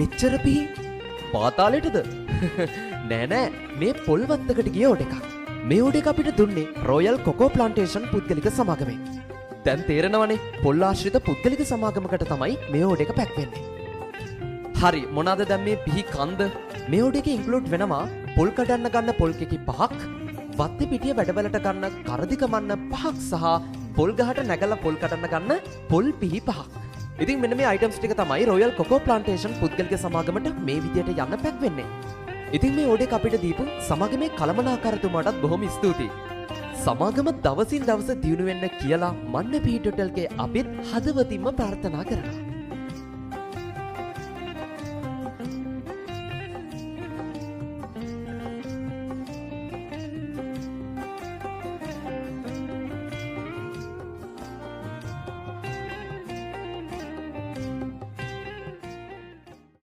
මෙච්චර පිහි පාතාලෙටද? නෑ නෑ මේ පොල් වත්තකට ගිය ඕඩ එකක්. මේ ඕඩ එක අපිට දුන්නේ රොයල් කොකෝ ප්ලාන්ටේෂන් පුද්ගලික සමාගමෙන්. දැන් තේරෙනවනේ පොල් ආශ්‍රිත පුද්ගලික සමාගමකට තමයි මේ ඕඩ එක පැක් වෙන්නේ. හරි මොනවාද දැන් මේ පිහි කන්ද? මේ ඕඩ එකේ ඉන්ක්ලූඩ් වෙනවා පොල් කඩන්න ගන්න පොල් කෙකි 5ක්, වත්තේ පිටිය වැඩවලට ගන්න කරදික මන්න 5ක් සහ පොල් ගහට නැගලා පොල් කඩන්න ගන්න පොල් පිහි 5ක්. ඉතින් මෙන්න මේ අයිටම්ස් ටික තමයි රොයල් කොකෝ ප්ලාන්ටේෂන් පුද්ගලික සමාගමට මේ විදියට යන්න පැක් වෙන්නේ. ඉතින් මේ ඕඩ එක අපිට දීපු සමාගමේ කළමනාකාරතුමාටත් බොහොම ස්තුතියි. සමාගම දවසින් දවස දියුණු වෙන්න කියලා මන්න පිහිටොටල්ගේ අපිත් හදවතින්ම ප්‍රාර්ථනා කරනවා.